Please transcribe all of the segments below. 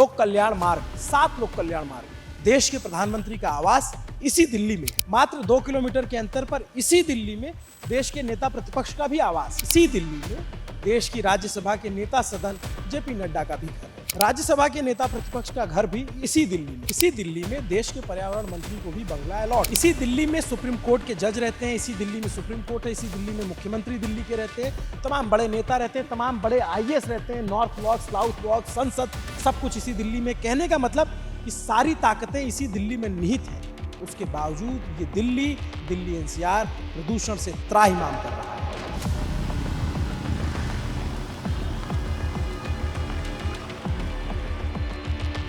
लोक कल्याण मार्ग, 7 लोक कल्याण मार्ग, देश के प्रधानमंत्री का आवास इसी दिल्ली में, मात्र 2 किलोमीटर के अंतर पर इसी दिल्ली में देश के नेता प्रतिपक्ष का भी आवास, इसी दिल्ली में देश की राज्यसभा के नेता सदन जेपी नड्डा का भी घर है, राज्यसभा के नेता प्रतिपक्ष का घर भी इसी दिल्ली में देश के पर्यावरण मंत्री को भी बंगला अलॉट, इसी दिल्ली में सुप्रीम कोर्ट के जज रहते हैं, इसी दिल्ली में सुप्रीम कोर्ट है, इसी दिल्ली में मुख्यमंत्री दिल्ली के रहते हैं, तमाम बड़े नेता रहते हैं, तमाम बड़े आईएएस रहते हैं, नॉर्थ ब्लॉक, साउथ ब्लॉक, संसद, सब कुछ इसी दिल्ली में। कहने का मतलब कि सारी ताकतें इसी दिल्ली में निहित हैं। उसके बावजूद ये दिल्ली एनसीआर प्रदूषण से त्राहिमाम कर रहा है।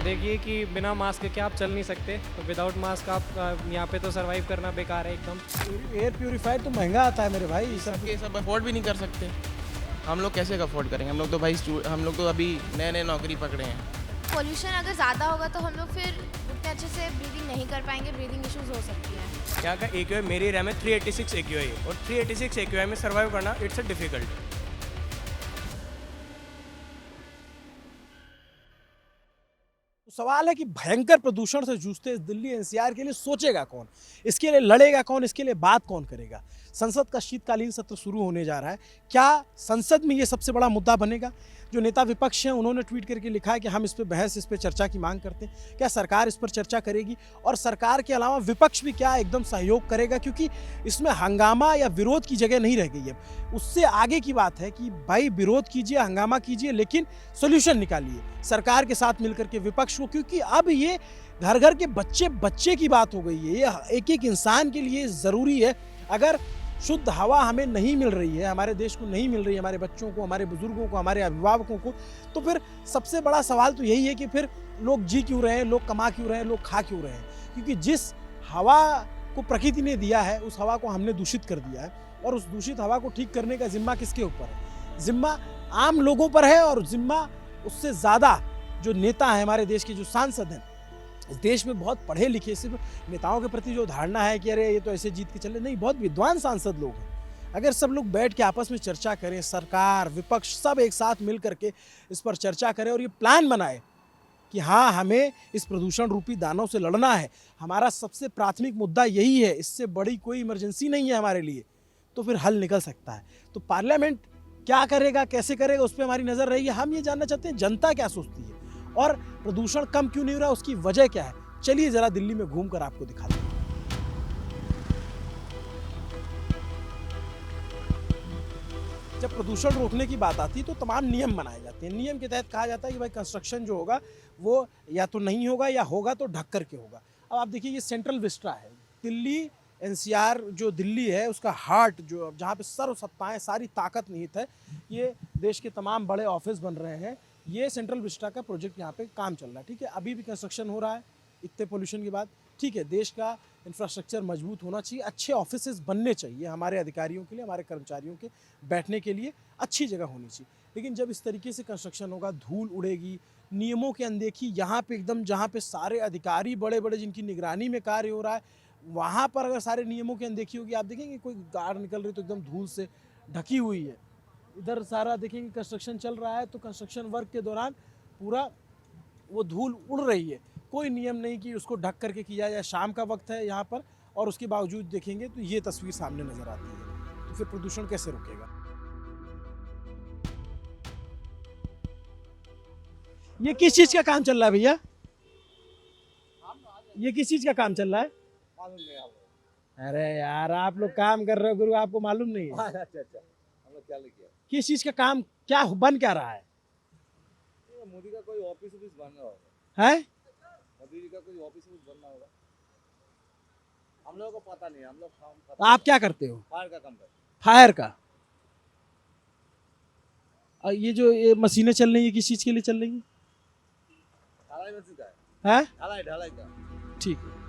देखिए कि बिना मास्क के आप चल नहीं सकते, तो विदाउट मास्क आप यहाँ पे तो सरवाइव करना बेकार है एकदम। एयर प्यूरीफायर तो महंगा आता है मेरे भाई, ये सब अफोर्ड भी नहीं कर सकते। हम लोग कैसे अफोर्ड करेंगे? हम लोग तो अभी नए नौकरी पकड़े हैं। पोल्यूशन अगर ज़्यादा होगा तो हम लोग फिर उतने अच्छे से ब्रीदिंग नहीं कर पाएंगे, ब्रीदिंग इश्यूज हो सकती है। यहाँ का AQI मेरी रैम है 386 AQI है, और 386 AQI में सर्वाइव करना इट्स अ डिफिकल्ट। सवाल है कि भयंकर प्रदूषण से जूझते इस दिल्ली एनसीआर के लिए सोचेगा कौन, इसके लिए लड़ेगा कौन, इसके लिए बात कौन करेगा। संसद का शीतकालीन सत्र शुरू होने जा रहा है, क्या संसद में ये सबसे बड़ा मुद्दा बनेगा? जो नेता विपक्ष हैं उन्होंने ट्वीट करके लिखा है कि हम इस पे बहस, इस पे चर्चा की मांग करते हैं। क्या सरकार इस पर चर्चा करेगी? और सरकार के अलावा विपक्ष भी क्या एकदम सहयोग करेगा? क्योंकि इसमें हंगामा या विरोध की जगह नहीं रह गई है। उससे आगे की बात है कि भाई विरोध कीजिए, हंगामा कीजिए, लेकिन सोल्यूशन निकालिए सरकार के साथ मिलकर के विपक्ष को, क्योंकि अब ये घर घर के बच्चे की बात हो गई है। ये एक एक इंसान के लिए ज़रूरी है। अगर शुद्ध हवा हमें नहीं मिल रही है, हमारे देश को नहीं मिल रही है, हमारे बच्चों को, हमारे बुजुर्गों को, हमारे अभिभावकों को, तो फिर सबसे बड़ा सवाल तो यही है कि फिर लोग जी क्यों रहे हैं, लोग कमा क्यों रहे हैं, लोग खा क्यों रहे हैं? क्योंकि जिस हवा को प्रकृति ने दिया है उस हवा को हमने दूषित कर दिया है, और उस दूषित हवा को ठीक करने का जिम्मा किसके ऊपर है? जिम्मा आम लोगों पर है, और जिम्मा उससे ज़्यादा जो नेता हैं हमारे देश के, जो सांसद हैं, इस देश में बहुत पढ़े लिखे, सिर्फ नेताओं के प्रति जो धारणा है कि अरे ये तो ऐसे जीत के चले, नहीं, बहुत विद्वान सांसद लोग हैं। अगर सब लोग बैठ के आपस में चर्चा करें, सरकार, विपक्ष सब एक साथ मिल करके इस पर चर्चा करें और ये प्लान बनाए कि हाँ, हमें इस प्रदूषण रूपी दानव से लड़ना है, हमारा सबसे प्राथमिक मुद्दा यही है, इससे बड़ी कोई इमरजेंसी नहीं है हमारे लिए, तो फिर हल निकल सकता है। तो पार्लियामेंट क्या करेगा, कैसे करेगा, उस पर हमारी नज़र रहेगी। हम ये जानना चाहते हैं जनता क्या सोचती है और प्रदूषण कम क्यों नहीं हो रहा, उसकी वजह क्या है। चलिए जरा दिल्ली में घूमकर आपको दिखाते हैं। जब प्रदूषण रोकने की बात आती है तो तमाम नियम बनाए जाते हैं। नियम के तहत कहा जाता है कि भाई कंस्ट्रक्शन जो होगा वो या तो नहीं होगा या होगा तो ढक करके होगा। अब आप देखिए, ये सेंट्रल विस्टा है, दिल्ली एनसीआर जो दिल्ली है उसका हार्ट, जो जहाँ पे सर्व सत्ताएं, सारी ताकत निहित है। ये देश के तमाम बड़े ऑफिस बन रहे हैं, ये सेंट्रल विस्टा का प्रोजेक्ट यहाँ पे काम चल रहा है। ठीक है, अभी भी कंस्ट्रक्शन हो रहा है इतने पोल्यूशन के बाद। ठीक है, देश का इंफ्रास्ट्रक्चर मजबूत होना चाहिए, अच्छे ऑफिसेस बनने चाहिए हमारे अधिकारियों के लिए, हमारे कर्मचारियों के बैठने के लिए अच्छी जगह होनी चाहिए। लेकिन जब इस तरीके से कंस्ट्रक्शन होगा, धूल उड़ेगी, नियमों की अनदेखी, यहाँ पे एकदम जहाँ पे सारे अधिकारी बड़े बड़े जिनकी निगरानी में कार्य हो रहा है, वहाँ पर अगर सारे नियमों की अनदेखी होगी, आप देखेंगे कोई कार निकल रही तो एकदम धूल से ढकी हुई है। इधर सारा देखेंगे कंस्ट्रक्शन चल रहा है तो कंस्ट्रक्शन वर्क के दौरान पूरा वो धूल उड़ रही है, कोई नियम नहीं कि उसको ढक करके किया जाए। शाम का वक्त है यहाँ पर, और उसके बावजूद देखेंगे तो ये तस्वीर सामने नजर आती है। तो फिर प्रदूषण कैसे रुकेगा? ये किस चीज का काम चल रहा है भैया? ये किस चीज का काम चल रहा है? अरे यार, आप लोग काम कर रहे हो गुरु, आपको मालूम नहीं है? अच्छा, हम लोग क्या किया? किस चीज का काम, क्या बन क्या रहा है? मोदी का कोई ऑफिस बन रहा है होगा, मोदी जी का कोई ऑफिस बनना होगा, हम लोगों को पता नहीं। हम लोग आप क्या करते हो? फायर का काम करते हैं। फायर का? और ये जो ये मशीनें चल रही है, किस चीज के लिए चल रही है? ढलाई मशीन का है? ढलाई का। ठीक है।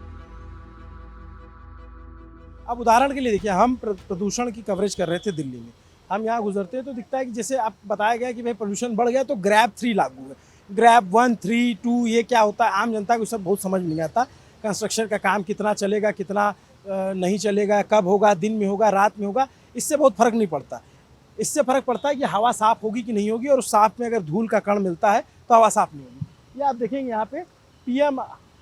अब उदाहरण के लिए देखिए, हम प्रदूषण की कवरेज कर रहे थे दिल्ली में, हम यहाँ गुजरते हैं तो दिखता है कि जैसे आप बताया गया कि भाई पोल्यूशन बढ़ गया तो ग्रैब 3 लागू है। ग्रैब 1, 3, 2 ये क्या होता है, आम जनता को सब बहुत समझ नहीं आता। कंस्ट्रक्शन का काम कितना चलेगा, कितना नहीं चलेगा, कब होगा, दिन में होगा, रात में होगा, इससे बहुत फर्क नहीं पड़ता। इससे फर्क पड़ता है कि हवा साफ़ होगी कि नहीं होगी, और उस साफ़ में अगर धूल का कण मिलता है तो हवा साफ़ नहीं होगी। ये आप देखेंगे यहाँ पे पीएम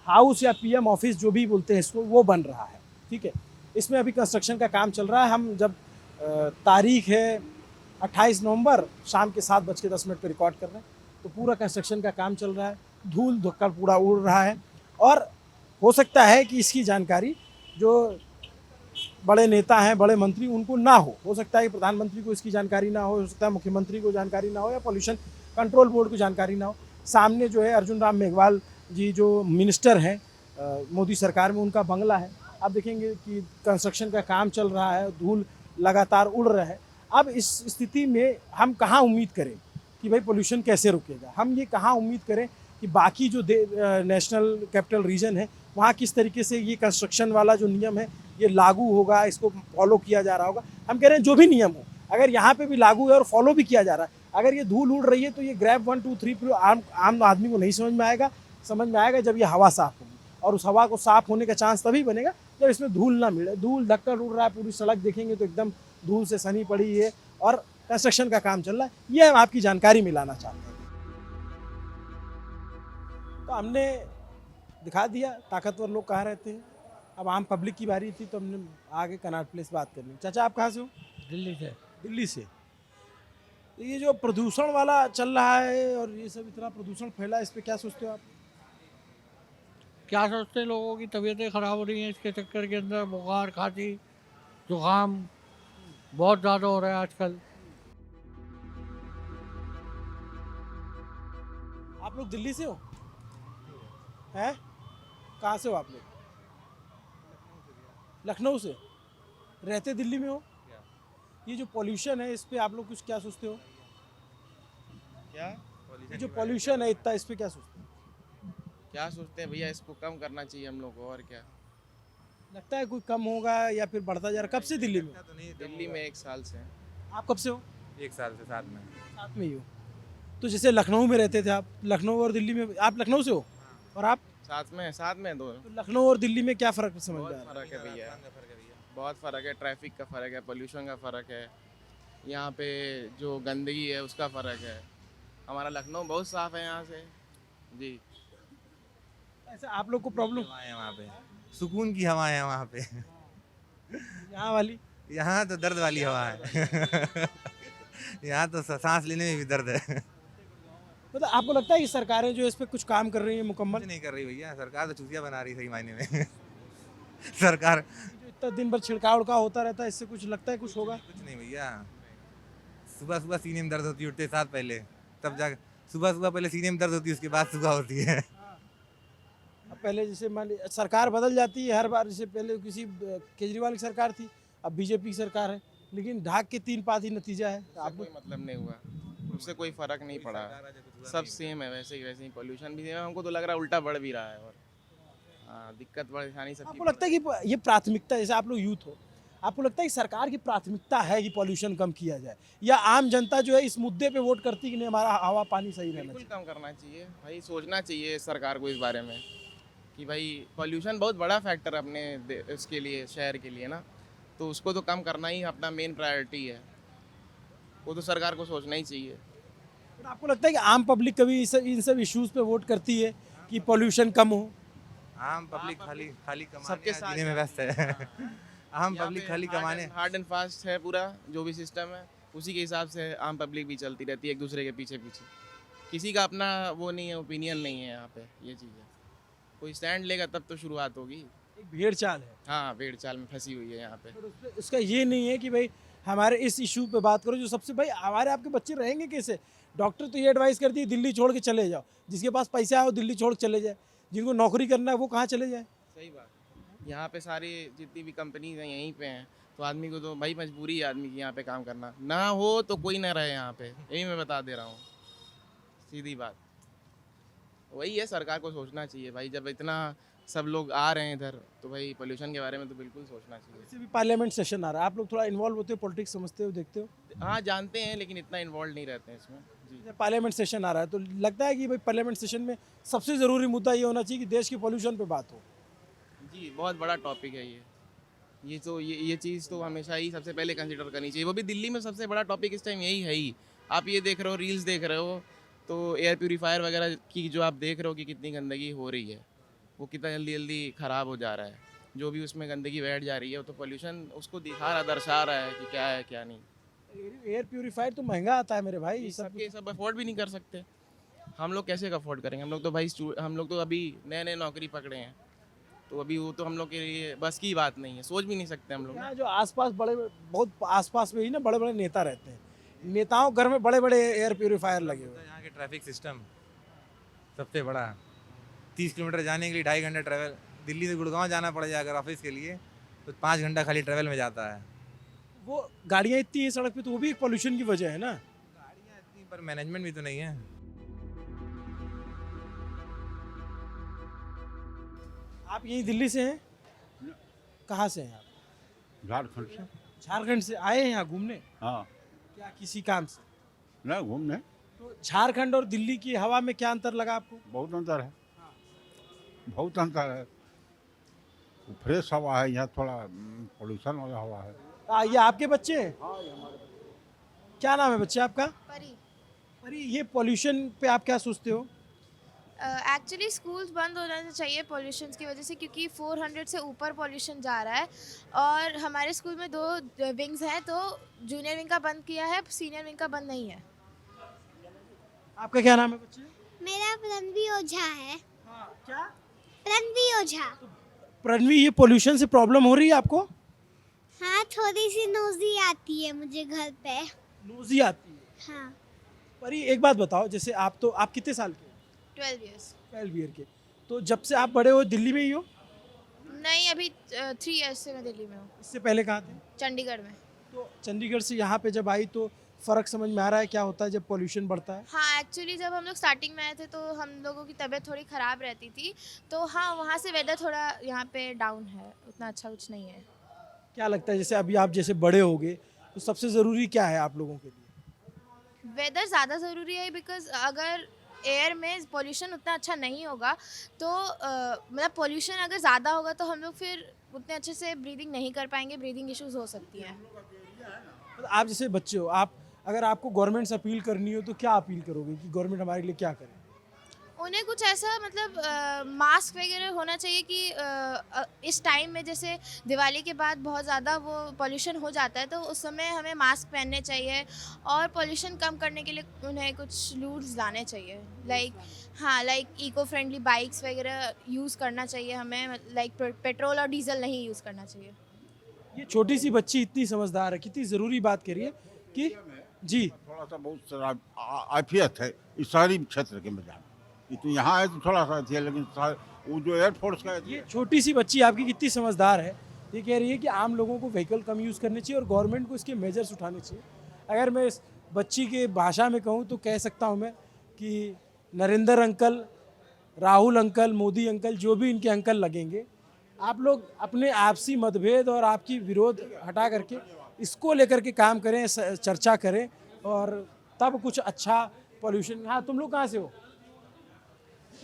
हाउस या पीएम ऑफिस जो भी बोलते हैं इसको, वो बन रहा है। ठीक है, इसमें अभी कंस्ट्रक्शन का काम चल रहा है। हम जब तारीख है 28 नवंबर शाम के 7:10 पर रिकॉर्ड कर रहे हैं, तो पूरा कंस्ट्रक्शन का काम चल रहा है, धूल धक्कर पूरा उड़ रहा है। और हो सकता है कि इसकी जानकारी जो बड़े नेता हैं, बड़े मंत्री, उनको ना हो सकता है कि प्रधानमंत्री को इसकी जानकारी ना हो सकता है मुख्यमंत्री को जानकारी ना हो, या पोल्यूशन कंट्रोल बोर्ड को जानकारी ना हो। सामने जो है अर्जुन राम मेघवाल जी जो मिनिस्टर हैं मोदी सरकार में, उनका बंगला है। आप देखेंगे कि कंस्ट्रक्शन का काम चल रहा है, धूल लगातार उड़ रहा है। अब इस स्थिति में हम कहाँ उम्मीद करें कि भाई पोल्यूशन कैसे रुकेगा? हम ये कहाँ उम्मीद करें कि बाकी जो नेशनल कैपिटल रीजन है वहाँ किस तरीके से ये कंस्ट्रक्शन वाला जो नियम है ये लागू होगा, इसको फॉलो किया जा रहा होगा? हम कह रहे हैं जो भी नियम हो, अगर यहाँ पे भी लागू है और फॉलो भी किया जा रहा है, अगर ये धूल उड़ रही है तो ये ग्रैब 1 2 3 आम आदमी को नहीं समझ में आएगा जब ये हवा साफ होगी। और उस हवा को साफ होने का चांस तभी बनेगा जब इसमें धूल ना मिले। धूल धक्कर उड़ रहा है, पूरी सड़क देखेंगे तो एकदम धूल से सनी पड़ी है और कंस्ट्रक्शन का काम चल रहा है। ये हम आपकी जानकारी में लाना चाहते हैं। तो हमने दिखा दिया ताकतवर लोग कहाँ रहते हैं। अब आम पब्लिक की बारी थी तो हमने आगे कनॉट प्लेस बात करनी। चाचा आप कहाँ से हो? दिल्ली से। दिल्ली से। तो ये जो प्रदूषण वाला चल रहा है और ये सब इतना प्रदूषण फैला है, इस पे क्या सोचते हो आप? क्या सोचते हैं, लोगों की तबीयतें ख़राब हो रही हैं इसके चक्कर के अंदर। बुखार, खांसी, जुकाम बहुत ज़्यादा हो रहा है आजकल। आप लोग दिल्ली से हो? हैं? कहाँ से हो आप लोग? लखनऊ से। रहते दिल्ली में हो? ये जो पॉल्यूशन है इस पे आप लोग कुछ क्या सोचते हो? क्या ये जो पॉल्यूशन है इतना, इस पे क्या सोचते हो? क्या सोचते हैं भैया, इसको कम करना चाहिए हम लोग को, और क्या। लगता है कोई कम होगा या फिर बढ़ता जा रहा? कब से दिल्ली में? दिल्ली में 1 साल से। आप कब से हो? 1 साल से साथ में। साथ में ही हो। तो जैसे लखनऊ में रहते थे आप, लखनऊ और दिल्ली में, आप लखनऊ से हो और आप? साथ में दो। तो लखनऊ और दिल्ली में क्या फ़र्क समझ में आ रहा है? फ़र्क है भैया, बहुत फ़र्क है। ट्रैफिक का फ़र्क है, पोल्यूशन का फ़र्क है, यहाँ पे जो गंदगी है उसका फ़र्क है। हमारा लखनऊ बहुत साफ़ है यहाँ से जी। ऐसा आप लोग को प्रॉब्लम हवाएं हैं वहाँ पे, सुकून की हवाएं हैं वहाँ पे। यहाँ वाली? यहाँ तो दर्द वाली हवा है। यहाँ तो सांस लेने में भी दर्द है। मतलब आपको लगता है कि सरकारें जो इस पे कुछ काम कर रही है मुकम्मल? कुछ नहीं कर रही भैया, सरकार तो चूतिया बना रही सही मायने में। सरकार जो इतना दिन भर छिड़काव उड़काव होता रहता है, इससे कुछ लगता है कुछ होगा? कुछ नहीं भैया। सुबह सुबह सीने में दर्द होती है उठते साथ पहले, तब जाकर सुबह पहले सीने में दर्द होती है, उसके बाद सुबह होती है। अब पहले जैसे मान लीजिए सरकार बदल जाती है हर बार, जैसे पहले किसी केजरीवाल की सरकार थी, अब बीजेपी की सरकार है, लेकिन ढाक के 3 पात ही नतीजा है। आपको कोई मतलब नहीं हुआ, उससे कोई फ़र्क नहीं पड़ा, सब सेम है, वैसे ही पोल्यूशन भी सेम है। हमको तो लग रहा है उल्टा बढ़ भी रहा है। और हाँ, दिक्कत परेशानी सब। आपको लगता है कि ये प्राथमिकता, जैसे आप लोग यूथ हो, आपको लगता है कि सरकार की प्राथमिकता है कि पॉल्यूशन कम किया जाए, या आम जनता जो है इस मुद्दे पे वोट करती है कि नहीं हमारा हवा पानी सही रहना बिल्कुल चाहिए? कम करना चाहिए भाई, सोचना चाहिए सरकार को इस बारे में कि भाई पोल्यूशन बहुत बड़ा फैक्टर है अपने इसके लिए, शहर के लिए ना, तो उसको तो कम करना ही अपना मेन प्रायोरिटी है। वो तो सरकार को सोचना ही चाहिए। पर आपको लगता है कि आम पब्लिक कभी इन सब इश्यूज पे वोट करती है कि पॉल्यूशन कम हो? आम पब्लिक खाली कमाने सबके या साथ जीने में व्यस्त है। आम पब्लिक खाली कमाने। हार्ड एंड फास्ट है पूरा जो भी सिस्टम है, उसी के हिसाब से आम पब्लिक भी चलती रहती है एक दूसरे के पीछे पीछे। किसी का अपना वो नहीं है, ओपिनियन नहीं है यहाँ पे, ये चीज़ है। कोई स्टैंड लेगा तब तो शुरुआत होगी। एक भेड़ चाल है। हाँ, भेड़ चाल में फंसी हुई है यहाँ पे। पर उसका ये नहीं है कि भाई हमारे इस इशू पे बात करो जो सबसे, भाई हमारे आपके बच्चे रहेंगे कैसे? डॉक्टर तो ये एडवाइस करती है दिल्ली छोड़ के चले जाओ, जिसके पास पैसा है वो दिल्ली छोड़ के चले जाए, जिनको नौकरी करना है वो कहाँ चले जाए? सही बात। यहाँ पे सारी जितनी भी कंपनीज हैं यहीं पे हैं, तो आदमी को तो भाई मजबूरी है आदमी की यहाँ पे काम करना, ना हो तो कोई ना रहे यहाँ पे, यही मैं बता दे रहा हूँ, सीधी बात। वही है, सरकार को सोचना चाहिए भाई, जब इतना सब लोग आ रहे हैं इधर, तो भाई पोल्यूशन के बारे में तो बिल्कुल सोचना चाहिए। वैसे भी पार्लियामेंट सेशन आ रहा है, आप लोग थोड़ा इन्वॉल्व होते हो, पॉलिटिक्स समझते हो, देखते हो? हाँ, जानते हैं लेकिन इतना इन्वॉल्व नहीं रहते हैं इसमें जी। पार्लियामेंट सेशन आ रहा है तो लगता है कि भाई पार्लियामेंट सेशन में सबसे ज़रूरी मुद्दा ये होना चाहिए कि देश के पोल्यूशन पे बात हो। जी, बहुत बड़ा टॉपिक है ये तो ये चीज़ तो हमेशा ही सबसे पहले कंसिडर करनी चाहिए। वो भी दिल्ली में सबसे बड़ा टॉपिक इस टाइम यही है ही। आप ये देख रहे हो, रील्स देख रहे हो, तो एयर प्यूरीफायर वगैरह की जो आप देख रहे हो कि कितनी गंदगी हो रही है, वो कितना जल्दी जल्दी ख़राब हो जा रहा है। जो भी उसमें गंदगी बैठ जा रही है, तो पोल्यूशन उसको दिखा रहा, दर्शा रहा है कि क्या है क्या नहीं। एयर प्यूरीफायर तो महंगा आता है मेरे भाई, ये ये सब सबके सब अफोर्ड भी नहीं कर सकते। हम लोग कैसे अफोर्ड करेंगे? हम लोग तो अभी नए नए नौकरी पकड़े हैं, तो अभी वो तो हम लोग के लिए बस की बात नहीं है, सोच भी नहीं सकते हम लोग ना। यहाँ जो आसपास बहुत आसपास में ही ना बड़े बड़े नेता रहते हैं, नेताओं के घर में बड़े बड़े एयर प्यूरीफायर लगे हुए हैं। यहाँ के ट्रैफिक सिस्टम सबसे बड़ा 30 किलोमीटर जाने के लिए 2.5 घंटा ट्रैवल, दिल्ली से गुड़गांव जाना पड़ जाए अगर ऑफिस के लिए तो 5 घंटा खाली ट्रैवल में जाता है। वो गाड़ियाँ इतनी है सड़क पे, तो वो भी एक पोल्यूशन की वजह है ना। गाड़ियाँ इतनी पर मैनेजमेंट भी तो नहीं है। आप यहीं दिल्ली से हैं? कहाँ से हैं आप? झारखंड से। झारखंड से आए हैं यहाँ घूमने? हाँ, क्या किसी काम से? ना घूमने। तो झारखंड और दिल्ली की हवा में क्या अंतर लगा आपको? बहुत अंतर है, बहुत अंतर है। फ्रेश हवा है, यहाँ थोड़ा पोल्यूशन वाला हवा है। ये आपके बच्चे हैं? क्या नाम है बच्चे आपका? परी अरे ये पोल्यूशन पे आप क्या सोचते हो? एक्चुअली स्कूल्स बंद हो जाने चाहिए पॉल्यूशन की वजह से, क्योंकि 400 से ऊपर पॉल्यूशन जा रहा है। और हमारे स्कूल में 2 विंग्स हैं, तो जूनियर विंग का बंद किया है, सीनियर विंग का बंद नहीं है। आपका क्या नाम है बच्चे? मेरा प्रणवी ओझा है। क्या? प्रणवी ओझा। प्रणवी, ये पोल्यूशन से प्रॉब्लम हो रही है आपको? हाँ, थोड़ी सी नोजी आती है मुझे घर पे। नोजी आती है? हाँ। परी एक बात बताओ, जैसे आप कितने साल के? 12 इयर्स। 12 ईयर के। तो जब से आप बड़े हो दिल्ली में ही हो? नहीं, अभी 3 इयर्स से मैं दिल्ली में हूँ, इससे पहले कहाँ थे? चंडीगढ़ में। तो चंडीगढ़ से यहाँ पे जब आई तो फ़र्क समझ में आ रहा है क्या होता है जब पोल्यूशन बढ़ता है? हाँ, एक्चुअली जब हम लोग स्टार्टिंग में आए थे तो हम लोगों की तबीयत थोड़ी ख़राब रहती थी, तो हाँ वहाँ से वेदर थोड़ा यहाँ पे डाउन है, उतना अच्छा कुछ नहीं है। क्या लगता है जैसे अभी आप जैसे बड़े होगे तो सबसे ज़रूरी क्या है आप लोगों के लिए? वेदर ज़्यादा ज़रूरी है, बिकॉज अगर एयर में पोल्यूशन उतना अच्छा नहीं होगा तो मतलब पोल्यूशन अगर ज़्यादा होगा तो हम लोग फिर उतने अच्छे से ब्रीदिंग नहीं कर पाएंगे, ब्रीदिंग इश्यूज हो सकती हैं। मतलब आप जैसे बच्चे हो, आप अगर आपको गवर्नमेंट से अपील करनी हो तो क्या अपील करोगे कि गवर्नमेंट हमारे लिए क्या करे? उन्हें कुछ ऐसा मतलब मास्क वगैरह होना चाहिए कि इस टाइम में जैसे दिवाली के बाद बहुत ज़्यादा वो पोल्यूशन हो जाता है, तो उस समय हमें मास्क पहनने चाहिए। और पोल्यूशन कम करने के लिए उन्हें कुछ रूल्स लाने चाहिए, लाइक इको फ्रेंडली बाइक्स वगैरह यूज़ करना चाहिए हमें, लाइक पेट्रोल और डीजल नहीं यूज़ करना चाहिए। ये छोटी सी बच्ची इतनी समझदार है, कितनी ज़रूरी बात कह रही है कि जी थोड़ा सा बहुत सारा आफियत है इस शहरी क्षेत्र के में जाना। इतनी यहाँ है तो थोड़ा सा थी, लेकिन वो जो एयरफोर्स का ये छोटी सी बच्ची आपकी कितनी समझदार है, ये कह रही है कि आम लोगों को व्हीकल कम यूज़ करने चाहिए और गवर्नमेंट को इसके मेजर्स उठाने चाहिए। अगर मैं इस बच्ची के भाषा में कहूँ तो कह सकता हूँ मैं कि Narendra uncle, Rahul uncle, Modi uncle, जो भी इनके अंकल लगेंगे, आप लोग अपने आपसी मतभेद और आपकी विरोध हटा करके इसको लेकर के काम करें, चर्चा करें और तब कुछ अच्छा पोल्यूशन। हाँ, तुम लोग कहाँ से हो?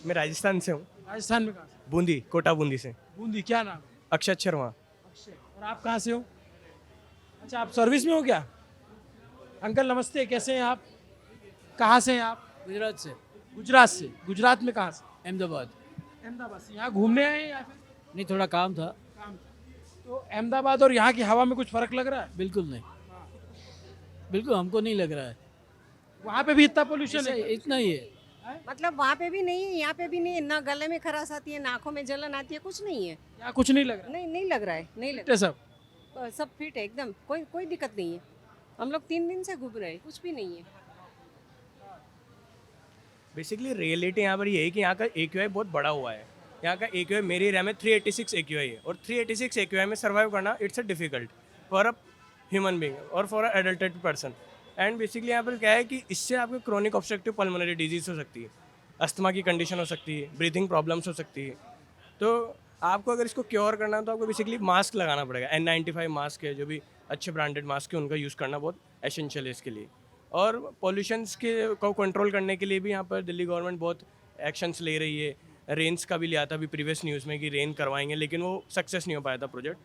मैं राजस्थान से हूँ, राजस्थान में कहाँ से? बूंदी, कोटा बूंदी से। बूंदी। क्या नाम है? अक्षत शर्मा। अक्षय। और आप कहाँ से हो? अच्छा, आप सर्विस में हो क्या? अंकल नमस्ते, कैसे हैं आप? कहाँ से हैं आप? गुजरात से। गुजरात से। गुजरात में कहाँ से? अहमदाबाद। अहमदाबाद से। यहाँ घूमने आए हैं या फिर नहीं, थोड़ा काम था। काम? तो अहमदाबाद और यहाँ की हवा में कुछ फ़र्क लग रहा है? बिल्कुल नहीं, बिल्कुल हमको नहीं लग रहा है। वहाँ पे भी इतना पोल्यूशन है? इतना ही है। मतलब वहाँ पे भी नहीं है, यहाँ पे भी नहीं है, ना गले में खराश आती है, ना आँखों में जलन आती है, कुछ नहीं है। यहाँ कुछ नहीं लग रहा? नहीं, नहीं लग रहा है, नहीं लग है सब? रहा है। सब फिट है एकदम, कोई दिक्कत नहीं है। हम लोग 3 दिन से घूम रहे हैं, कुछ भी नहीं है। बेसिकली रियलिटी यहाँ पर ये है कि यहाँ का AQI बहुत बड़ा हुआ है। यहाँ का AQI मेरे एरिया में 386 AQI है, और 386 AQI में सर्वाइव करना it's a difficult for a human being और for a adulted person. And basically यहाँ पर क्या है कि इससे आपको क्रोनिक ऑब्स्ट्रक्टिव पल्मोनरी डिजीज़ हो सकती है, अस्थमा की कंडीशन हो सकती है, ब्रीथिंग प्रॉब्लम्स हो सकती है। तो आपको अगर इसको क्योर करना है तो आपको बेसिकली मास्क लगाना पड़ेगा। N95 मास्क है, जो भी अच्छे ब्रांडेड मास्क है, उनका यूज़ करना बहुत एसेंशियल है इसके लिए। और पॉल्यूशंस के को कंट्रोल करने के लिए भी यहाँ पर दिल्ली गवर्नमेंट बहुत एक्शंस ले रही है। रेन्स का भी लिया था अभी प्रीवियस न्यूज़ में कि रेन करवाएंगे, लेकिन वो सक्सेस नहीं हो पाया था प्रोजेक्ट।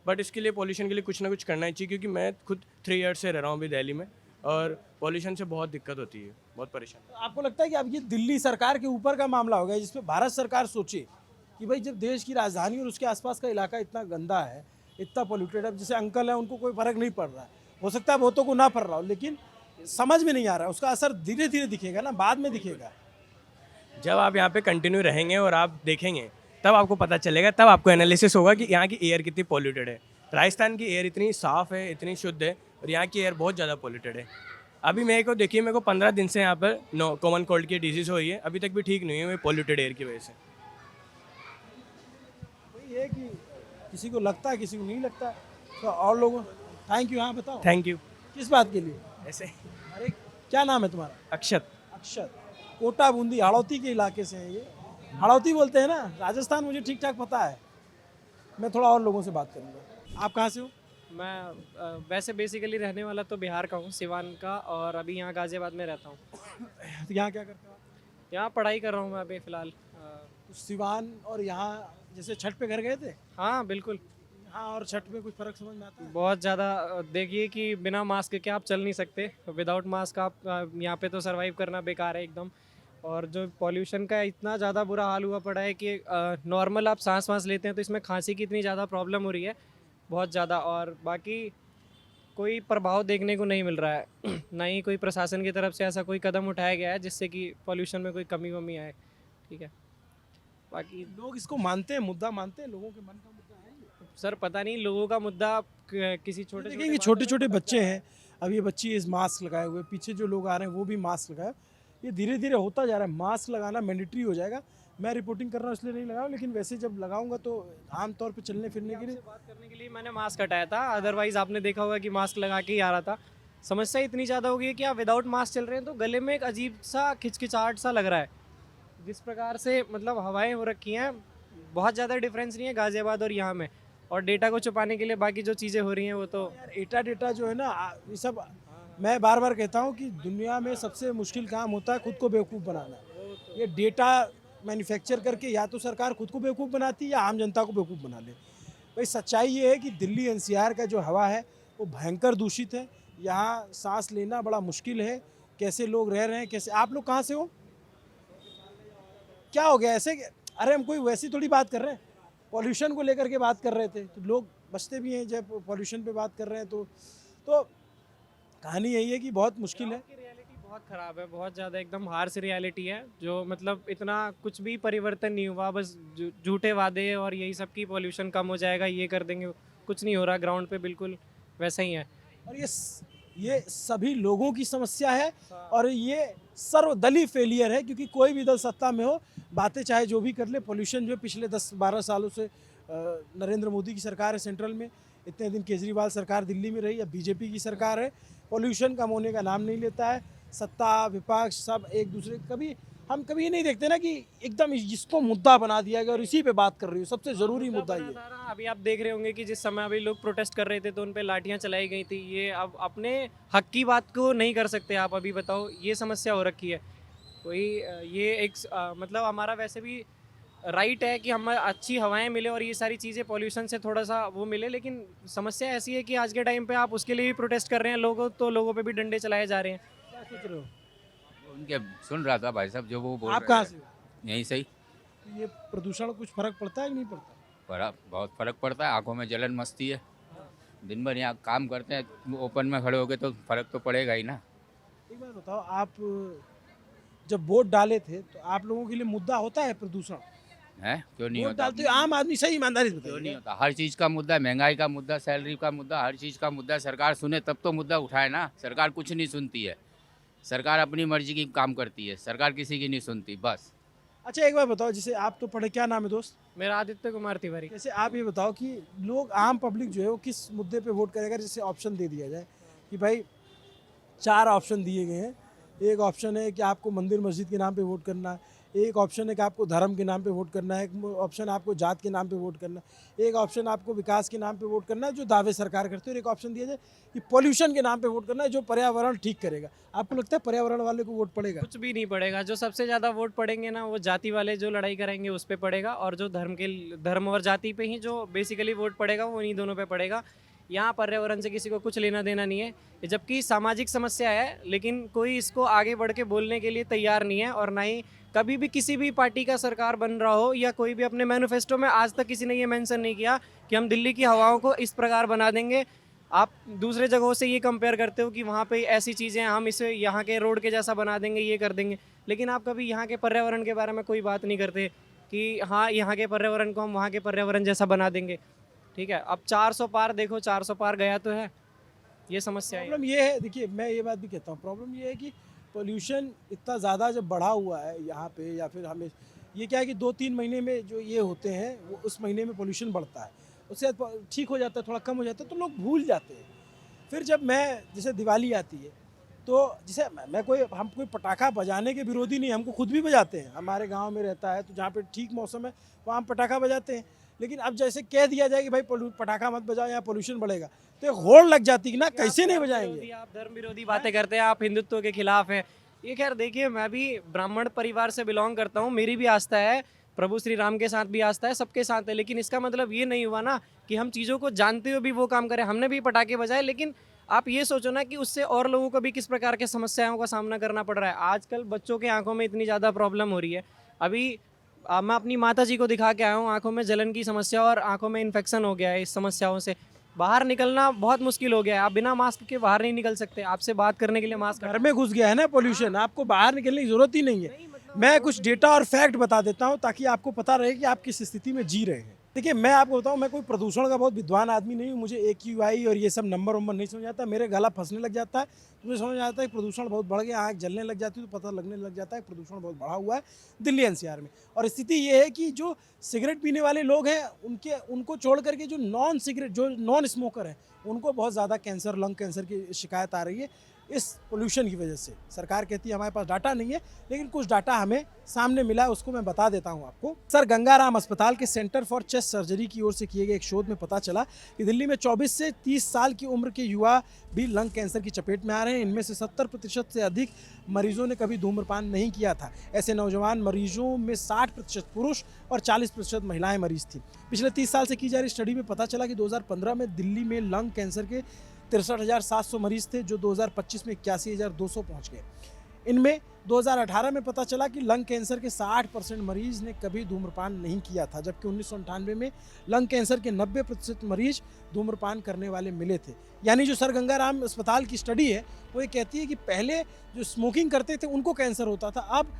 बट इसके लिए पॉल्यूशन के लिए कुछ ना कुछ करना ही चाहिए, क्योंकि मैं खुद 3 ईयर्स से रह रहा हूँ अभी दिल्ली में, और पॉल्यूशन से बहुत दिक्कत होती है। बहुत परेशान। तो आपको लगता है कि अब ये दिल्ली सरकार के ऊपर का मामला हो गया जिसमें भारत सरकार सोचे कि भाई जब देश की राजधानी और उसके आसपास का इलाका इतना गंदा है, इतना पोल्यूटेड है, जैसे अंकल है उनको कोई फर्क नहीं पड़ रहा है, हो सकता है बहुतों को ना पड़ रहा हो, लेकिन समझ में नहीं आ रहा है, उसका असर धीरे धीरे दिखेगा ना, बाद में दिखेगा। जब आप यहाँ पे कंटिन्यू रहेंगे और आप देखेंगे तब आपको पता चलेगा, तब आपको एनालिसिस होगा कि यहाँ की एयर कितनी पॉल्यूटेड है। राजस्थान की एयर इतनी साफ़ है, इतनी शुद्ध है, और यहाँ की एयर बहुत ज़्यादा पॉल्यूटेड है। अभी मेरे को देखिए, मेरे को 15 दिन से यहाँ पर कॉमन कोल्ड की डिजीज़ हुई है, अभी तक भी ठीक नहीं हुई है पॉल्यूटेड एयर की वजह से। वही है कि किसी को लगता है, किसी को नहीं लगता। तो और लोगों, थैंक यू। हाँ बताओ, थैंक यू। किस बात के लिए? ऐसे अरे क्या नाम है तुम्हारा? अक्षत। अक्षत। कोटा बूंदी हाड़ौती के इलाके से है ये। हाड़ौती बोलते हैं ना, राजस्थान मुझे ठीक ठाक पता है। मैं थोड़ा और लोगों से बात करूँगा। आप कहाँ से हो? मैं वैसे बेसिकली रहने वाला तो बिहार का हूँ, सिवान का, और अभी यहाँ गाज़ियाबाद में रहता हूँ। तो यहाँ क्या करते हो आप? यहाँ पढ़ाई कर रहा हूँ मैं अभी फ़िलहाल। तो सिवान और यहाँ जैसे छठ पे घर गए थे? हाँ बिल्कुल। हाँ, और छठ में कुछ फर्क समझ में आता है? बहुत ज़्यादा। देखिए कि बिना मास्क के आप चल नहीं सकते, विदाउट मास्क आप यहाँ पे तो सरवाइव करना बेकार है एकदम। और जो पॉल्यूशन का इतना ज़्यादा बुरा हाल हुआ पड़ा है कि नॉर्मल आप सांस वाँस लेते हैं तो इसमें खांसी की इतनी ज़्यादा प्रॉब्लम हो रही है, बहुत ज़्यादा। और बाकी कोई प्रभाव देखने को नहीं मिल रहा है ना ही कोई प्रशासन की तरफ से ऐसा कोई कदम उठाया गया है जिससे कि पॉल्यूशन में कोई कमी वमी आए। ठीक है, बाकी लोग इसको मानते हैं, मुद्दा मानते हैं, लोगों के मन का मुद्दा है ये। सर पता नहीं लोगों का मुद्दा किसी छोटे देखेंगे छोटे छोटे बच्चे हैं, अब ये बच्चे इस मास्क लगाए हुए, पीछे जो लोग आ रहे हैं वो भी मास्क लगाए। ये धीरे धीरे होता जा रहा है, मास्क लगाना मैंडेटरी हो जाएगा। मैं रिपोर्टिंग कर रहा हूँ इसलिए नहीं लगाऊँ, लेकिन वैसे जब लगाऊंगा तो आमतौर पे चलने फिरने के लिए। बात करने के लिए मैंने मास्क हटाया था, अदरवाइज आपने देखा होगा कि मास्क लगा के ही आ रहा था। समस्या इतनी ज़्यादा हो गई है कि आप विदाउट मास्क चल रहे हैं तो गले में एक अजीब सा खिचखिचाहट सा लग रहा है। जिस प्रकार से मतलब हवाएं हो रखी हैं, बहुत ज़्यादा डिफरेंस नहीं है गाज़ियाबाद और यहाँ में। और डेटा को छुपाने के लिए बाकी जो चीज़ें हो रही हैं वो तो यार एटा डेटा जो है ना, ये सब मैं बार बार कहता हूँ कि दुनिया में सबसे मुश्किल काम होता है खुद को बेवकूफ़ बनाना। ये डेटा मैन्युफैक्चर करके या तो सरकार खुद को बेवकूफ़ बनाती है या आम जनता को बेवकूफ़ बना ले। भाई सच्चाई ये है कि दिल्ली एनसीआर का जो हवा है वो भयंकर दूषित है। यहाँ सांस लेना बड़ा मुश्किल है। कैसे लोग रह रहे हैं, कैसे। आप लोग कहाँ से हो? क्या हो गया ऐसे? अरे हम कोई वैसी थोड़ी बात कर रहे हैं, पॉल्यूशन को लेकर के बात कर रहे थे तो लोग बचते भी हैं जब पॉल्यूशन पे बात कर रहे हैं। तो कहानी यही है कि बहुत मुश्किल है। रियलिटी बहुत ख़राब है, बहुत ज़्यादा एकदम हार्श रियलिटी है। जो मतलब इतना कुछ भी परिवर्तन नहीं हुआ, बस झूठे वादे और यही सब की पॉल्यूशन कम हो जाएगा, ये कर देंगे, कुछ नहीं हो रहा। ग्राउंड पे बिल्कुल वैसा ही है। और ये सभी लोगों की समस्या है और ये सर्वदलीय फेलियर है, क्योंकि कोई भी दल सत्ता में हो, बातें चाहे जो भी कर ले, पॉल्यूशन जो पिछले 10-12 सालों से नरेंद्र मोदी की सरकार है सेंट्रल में, इतने दिन केजरीवाल सरकार दिल्ली में रही, अब बीजेपी की सरकार है, पॉल्यूशन कम होने का नाम नहीं लेता है। सत्ता विपक्ष सब एक दूसरे, हम कभी नहीं देखते ना कि एकदम इसको मुद्दा बना दिया गया और इसी पे बात कर रही हो। सबसे ज़रूरी मुद्दा ये। अभी आप देख रहे होंगे कि जिस समय अभी लोग प्रोटेस्ट कर रहे थे तो उन पे लाठियां चलाई गई थी। ये अब अपने हक की बात को नहीं कर सकते आप। अभी बताओ, ये समस्या हो रखी है। कोई ये एक मतलब हमारा वैसे भी राइट है कि हमें अच्छी हवाएं मिले और ये सारी चीज़ें पॉल्यूशन से थोड़ा सा वो मिले, लेकिन समस्या ऐसी है कि आज के टाइम पे आप उसके लिए भी प्रोटेस्ट कर रहे हैं लोगों, तो लोगों पे भी डंडे चलाए जा रहे हैं। क्या सोच रहे हो? उनके सुन रहा था भाई साहब जो वो बोल आप रहे कहाँ थे। से हो? यहीं सही। ये प्रदूषण कुछ फर्क पड़ता है कि नहीं पड़ता? बहुत फर्क पड़ता है, आंखों में जलन मस्ती है। दिन भर यहाँ काम करते हैं, ओपन में खड़े होके तो फर्क तो पड़ेगा ही ना। एक बात बताओ, आप जब वोट डाले थे तो आप लोगों के लिए मुद्दा होता है प्रदूषण? है क्यों नहीं वोट होता? डालते हो आम आदमी, सही ईमानदारी से क्यों नहीं बताइए। होता? हर चीज़ का मुद्दा है, महंगाई का मुद्दा, सैलरी का मुद्दा, हर चीज़ का मुद्दा। सरकार सुने तब तो मुद्दा उठाए ना। सरकार कुछ नहीं सुनती है, सरकार अपनी मर्जी की काम करती है, सरकार किसी की नहीं सुनती बस। अच्छा एक बार बताओ, जैसे आप तो पढ़े, क्या नाम है दोस्त? मेरा आदित्य कुमार तिवारी। जैसे आप ये बताओ कि लोग, आम पब्लिक जो है वो किस मुद्दे पे वोट करेगा? जैसे ऑप्शन दे दिया जाए कि भाई 4 ऑप्शन दिए गए हैं। एक ऑप्शन है कि आपको मंदिर मस्जिद के नाम पे वोट करना है, एक ऑप्शन है कि आपको धर्म के नाम पे वोट करना है, एक ऑप्शन आपको जात के नाम पे वोट करना है, एक ऑप्शन आपको विकास के नाम पे वोट करना है जो दावे सरकार करते हैं, और एक ऑप्शन दिया जाए कि पॉल्यूशन के नाम पे वोट करना है जो पर्यावरण ठीक करेगा। आपको लगता है पर्यावरण वाले को वोट पड़ेगा? कुछ भी नहीं पड़ेगा। जो सबसे ज़्यादा वोट पड़ेंगे ना, वो जाति वाले जो लड़ाई करेंगे उस पे पड़ेगा, और जो धर्म और जाति पे ही जो बेसिकली वोट पड़ेगा वो इन्हीं दोनों पे पड़ेगा। यहाँ पर्यावरण से किसी को कुछ लेना देना नहीं है, जबकि सामाजिक समस्या है, लेकिन कोई इसको आगे बढ़ के बोलने के लिए तैयार नहीं है। और ना ही कभी भी किसी भी पार्टी का सरकार बन रहा हो या कोई भी अपने मैनिफेस्टो में आज तक किसी ने ये मेंशन नहीं किया कि हम दिल्ली की हवाओं को इस प्रकार बना देंगे। आप दूसरे जगहों से ये कंपेयर करते हो कि वहाँ पे ऐसी चीज़ें हम इसे यहाँ के रोड के जैसा बना देंगे, ये कर देंगे, लेकिन आप कभी यहाँ के पर्यावरण के बारे में कोई बात नहीं करते कि हाँ यहाँ के पर्यावरण को हम वहाँ के पर्यावरण जैसा बना देंगे। ठीक है, अब 400 पार देखो, 400 पार गया तो है, ये समस्या है। प्रॉब्लम ये है, देखिए मैं ये बात भी कहता हूँ, प्रॉब्लम ये है कि पोल्यूशन इतना ज़्यादा जब बढ़ा हुआ है यहाँ पे, या फिर हमें ये क्या है कि 2-3 महीने में जो ये होते हैं वो उस महीने में पोल्यूशन बढ़ता है, उससे ठीक हो जाता है, थोड़ा कम हो जाता है तो लोग भूल जाते हैं। फिर जब मैं जैसे दिवाली आती है तो जैसे हम कोई पटाखा बजाने के विरोधी नहीं, हमको खुद भी बजाते हैं, हमारे गांव में रहता है तो जहाँ पे ठीक मौसम है वहाँ हम पटाखा बजाते हैं। लेकिन अब जैसे कह दिया जाए कि भाई पटाखा मत बजाओ, यहाँ पोल्यूशन बढ़ेगा, तो एक होड़ लग जाती है ना, कैसे नहीं बजाएंगे। आप धर्म विरोधी बातें करते हैं, आप हिंदुत्व के खिलाफ हैं। ये खैर देखिए, मैं भी ब्राह्मण परिवार से बिलोंग करता हूँ, मेरी भी आस्था है, प्रभु श्री राम के साथ भी आस्था है, सबके साथ है, लेकिन इसका मतलब ये नहीं हुआ ना कि हम चीज़ों को जानते हुए भी वो काम करें। हमने भी पटाखे बजाए, लेकिन आप ये सोचो ना कि उससे और लोगों को भी किस प्रकार के समस्याओं का सामना करना पड़ रहा है। आजकल बच्चों के आंखों में इतनी ज़्यादा प्रॉब्लम हो रही है। अभी मैं अपनी माता जी को दिखा के आया हूँ, आंखों में जलन की समस्या और आंखों में इन्फेक्शन हो गया है। इस समस्याओं से बाहर निकलना बहुत मुश्किल हो गया है। आप बिना मास्क के बाहर नहीं निकल सकते, आपसे बात करने के लिए मास्क घर में घुस गया है ना पोल्यूशन, आपको बाहर निकलने की जरूरत ही नहीं है। मैं कुछ डेटा और फैक्ट बता देता हूँ ताकि आपको पता रहे कि आप किस स्थिति में जी रहे हैं। देखिए मैं आपको बताऊँ, मैं कोई प्रदूषण का बहुत विद्वान आदमी नहीं हूँ, मुझे AQI और ये सब नंबर नहीं समझ आता, मेरे गला फंसने लग जाता है, मुझे समझ आता है कि प्रदूषण बहुत बढ़ गया, आँख जलने लग जाती है तो पता लगने लग जाता है प्रदूषण बहुत बढ़ा हुआ है दिल्ली NCR में। और स्थिति ये है कि जो सिगरेट पीने वाले लोग हैं उनको छोड़ करके जो नॉन स्मोकर हैं उनको बहुत ज़्यादा कैंसर, लंग कैंसर की शिकायत आ रही है इस पोल्यूशन की वजह से। सरकार कहती है हमारे पास डाटा नहीं है, लेकिन कुछ डाटा हमें सामने मिला है, उसको मैं बता देता हूं आपको। सर गंगाराम अस्पताल के सेंटर फॉर चेस्ट सर्जरी की ओर से किए गए एक शोध में पता चला कि दिल्ली में 24 से 30 साल की उम्र के युवा भी लंग कैंसर की चपेट में आ रहे हैं। इनमें से 70% से अधिक मरीजों ने कभी धूम्रपान नहीं किया था। ऐसे नौजवान मरीजों में 60% पुरुष और 40% महिलाएं मरीज थी। पिछले 30 साल से की जा रही स्टडी में पता चला कि 2015 में दिल्ली में लंग कैंसर के 63,700 मरीज थे, जो 2025 में 81,200 पहुंच गए। इनमें 2018 में पता चला कि लंग कैंसर के 60% मरीज ने कभी धूम्रपान नहीं किया था, जबकि 1998 में लंग कैंसर के 90% मरीज धूम्रपान करने वाले मिले थे। यानी जो सर गंगाराम अस्पताल की स्टडी है वो ये कहती है कि पहले जो स्मोकिंग करते थे उनको कैंसर होता था, अब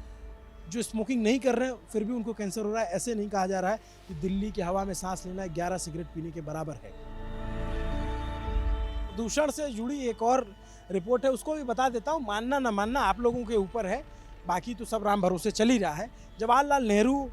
जो स्मोकिंग नहीं कर रहे हैं फिर भी उनको कैंसर हो रहा है। ऐसे नहीं कहा जा रहा है कि दिल्ली की हवा में सांस लेना 11 सिगरेट पीने के बराबर है। प्रदूषण से जुड़ी एक और रिपोर्ट है, उसको भी बता देता हूँ। मानना ना मानना आप लोगों के ऊपर है, बाकी तो सब राम भरोसे चल ही रहा है। जवाहरलाल नेहरू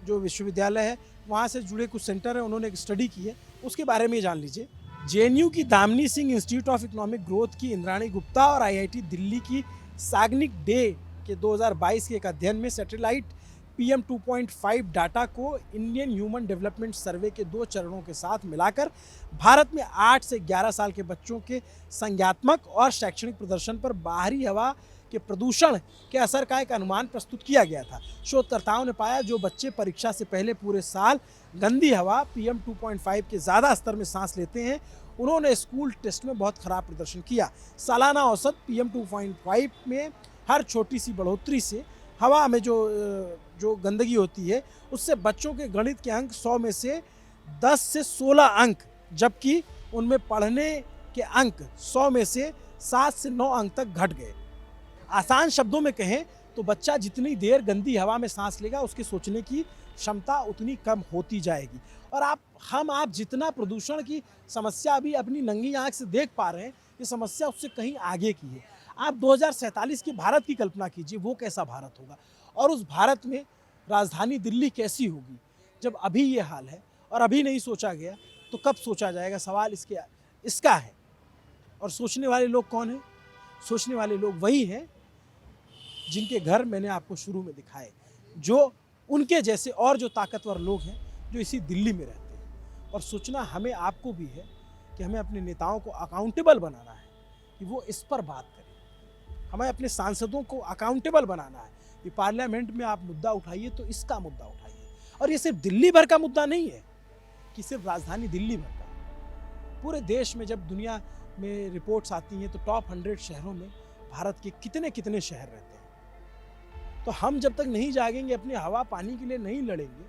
जो विश्वविद्यालय है वहाँ से जुड़े कुछ सेंटर हैं, उन्होंने एक स्टडी की है, उसके बारे में जान लीजिए। JNU की Damini Singh institute of economic growth की इंद्राणी गुप्ता और IIT दिल्ली की साग्निक डे के 2022 के एक अध्ययन में सैटेलाइट PM 2.5 डाटा को इंडियन ह्यूमन डेवलपमेंट सर्वे के 2 चरणों के साथ मिलाकर भारत में 8 से 11 साल के बच्चों के संज्ञात्मक और शैक्षणिक प्रदर्शन पर बाहरी हवा के प्रदूषण के असर का एक अनुमान प्रस्तुत किया गया था। शोधकर्ताओं ने पाया जो बच्चे परीक्षा से पहले पूरे साल गंदी हवा PM 2.5 के ज़्यादा स्तर में सांस लेते हैं, उन्होंने स्कूल टेस्ट में बहुत खराब प्रदर्शन किया। सालाना औसत PM 2.5 में हर छोटी सी बढ़ोतरी से हवा में जो गंदगी होती है उससे बच्चों के गणित के अंक 100 में से 10 से 16 अंक, जबकि उनमें पढ़ने के अंक 100 में से 7 से 9 अंक तक घट गए। आसान शब्दों में कहें तो बच्चा जितनी देर गंदी हवा में सांस लेगा उसकी सोचने की क्षमता उतनी कम होती जाएगी। और आप जितना प्रदूषण की समस्या अभी अपनी नंगी आंख से देख पा रहे हैं, ये समस्या उससे कहीं आगे की है। आप 2047 के भारत की कल्पना कीजिए, वो कैसा भारत होगा, और उस भारत में राजधानी दिल्ली कैसी होगी। जब अभी ये हाल है और अभी नहीं सोचा गया तो कब सोचा जाएगा, सवाल इसका है। और सोचने वाले लोग कौन हैं? सोचने वाले लोग वही हैं जिनके घर मैंने आपको शुरू में दिखाए, जो उनके जैसे और जो ताकतवर लोग हैं जो इसी दिल्ली में रहते हैं। और सोचना हमें आपको भी है कि हमें अपने नेताओं को अकाउंटेबल बनाना है कि वो इस पर बात करें। हमें अपने सांसदों को अकाउंटेबल बनाना है कि पार्लियामेंट में आप मुद्दा उठाइए तो इसका मुद्दा उठाइए। और ये सिर्फ दिल्ली भर का मुद्दा नहीं है कि सिर्फ राजधानी दिल्ली भर का, पूरे देश में जब दुनिया में रिपोर्ट्स आती हैं तो टॉप 100 शहरों में भारत के कितने कितने शहर रहते हैं। तो हम जब तक नहीं जागेंगे, अपनी हवा पानी के लिए नहीं लड़ेंगे,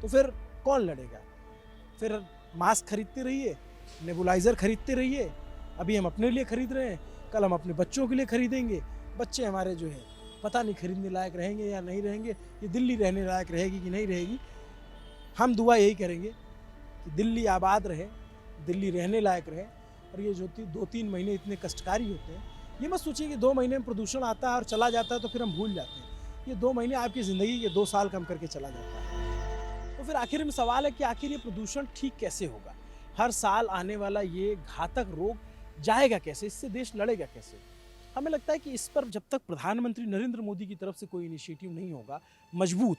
तो फिर कौन लड़ेगा? फिर मास्क खरीदते रहिए, नेबुलाइज़र खरीदते रहिए। अभी हम अपने लिए खरीद रहे हैं, कल हम अपने बच्चों के लिए खरीदेंगे। बच्चे हमारे जो है पता नहीं खरीदने लायक रहेंगे या नहीं रहेंगे, ये दिल्ली रहने लायक रहेगी कि नहीं रहेगी। हम दुआ यही करेंगे कि दिल्ली आबाद रहे, दिल्ली रहने लायक रहे। और ये जो 2-3 महीने इतने कष्टकारी होते हैं, ये मत सोचिए कि 2 महीने में प्रदूषण आता है और चला जाता है तो फिर हम भूल जाते हैं। ये 2 महीने आपकी ज़िंदगी के 2 साल कम करके चला जाता है। तो फिर आखिर में सवाल है कि आखिर ये प्रदूषण ठीक कैसे होगा? हर साल आने वाला ये घातक रोग जाएगा कैसे? इससे देश लड़ेगा कैसे? हमें लगता है कि इस पर जब तक प्रधानमंत्री नरेंद्र मोदी की तरफ से कोई इनिशिएटिव नहीं होगा मजबूत,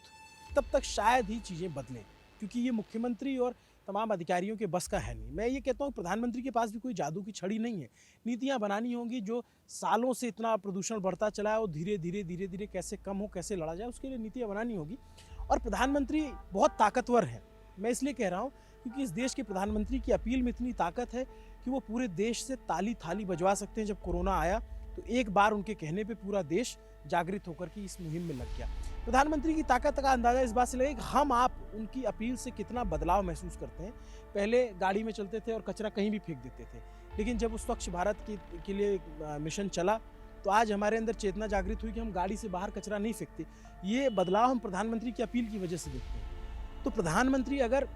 तब तक शायद ही चीज़ें बदलें, क्योंकि ये मुख्यमंत्री और तमाम अधिकारियों के बस का है नहीं। मैं ये कहता हूँ प्रधानमंत्री के पास भी कोई जादू की छड़ी नहीं है। नीतियाँ बनानी होंगी, जो सालों से इतना प्रदूषण बढ़ता चला है वो धीरे धीरे कैसे कम हो, कैसे लड़ा जाए, उसके लिए नीतियाँ बनानी होगी। और प्रधानमंत्री बहुत ताकतवर है। मैं इसलिए कह रहा हूँ क्योंकि इस देश के प्रधानमंत्री की अपील में इतनी ताकत है कि वो पूरे देश से ताली थाली बजवा सकते हैं। जब कोरोना आया तो एक बार उनके कहने पे पूरा देश जागृत होकर के इस मुहिम में लग गया। प्रधानमंत्री की ताकत का अंदाज़ा इस बात से लगेगा कि हम आप उनकी अपील से कितना बदलाव महसूस करते हैं। पहले गाड़ी में चलते थे और कचरा कहीं भी फेंक देते थे, लेकिन जब उस स्वच्छ भारत के लिए मिशन चला तो आज हमारे अंदर चेतना जागृत हुई कि हम गाड़ी से बाहर कचरा नहीं फेंकते। ये बदलाव हम प्रधानमंत्री की अपील की वजह से देखते हैं। तो प्रधानमंत्री अगर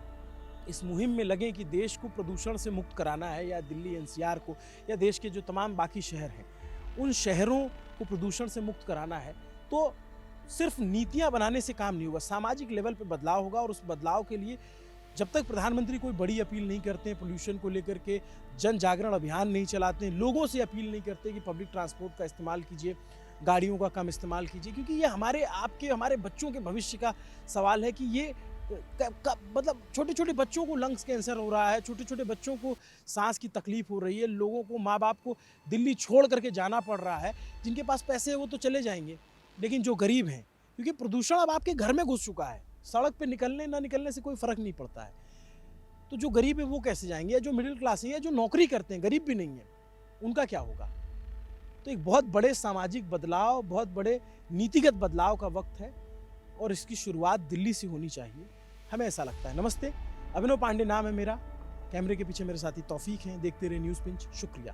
इस मुहिम में लगे कि देश को प्रदूषण से मुक्त कराना है, या दिल्ली एनसीआर को, या देश के जो तमाम बाकी शहर हैं उन शहरों को प्रदूषण से मुक्त कराना है, तो सिर्फ नीतियां बनाने से काम नहीं होगा, सामाजिक लेवल पे बदलाव होगा। और उस बदलाव के लिए जब तक प्रधानमंत्री कोई बड़ी अपील नहीं करते हैं, पोल्यूशन को लेकर के जन जागरण अभियान नहीं चलाते हैं, लोगों से अपील नहीं करते कि पब्लिक ट्रांसपोर्ट का इस्तेमाल कीजिए, गाड़ियों का कम इस्तेमाल कीजिए, क्योंकि ये हमारे आपके हमारे बच्चों के भविष्य का सवाल है कि ये मतलब छोटे छोटे बच्चों को लंग्स कैंसर हो रहा है, छोटे छोटे बच्चों को सांस की तकलीफ हो रही है, लोगों को, माँ बाप को दिल्ली छोड़ करके जाना पड़ रहा है। जिनके पास पैसे है वो तो चले जाएंगे, लेकिन जो गरीब हैं, क्योंकि प्रदूषण अब आपके घर में घुस चुका है, सड़क पे निकलने ना निकलने से कोई फ़र्क नहीं पड़ता है। तो जो गरीब है वो कैसे जाएंगे, या जो मिडिल क्लास है, या जो नौकरी करते हैं, गरीब भी नहीं है, उनका क्या होगा? तो एक बहुत बड़े सामाजिक बदलाव, बहुत बड़े नीतिगत बदलाव का वक्त है और इसकी शुरुआत दिल्ली से होनी चाहिए, हमें ऐसा लगता है। नमस्ते, अभिनव पांडे नाम है मेरा, कैमरे के पीछे मेरे साथी तौफीक हैं। देखते रहे न्यूज़ पिंच। शुक्रिया।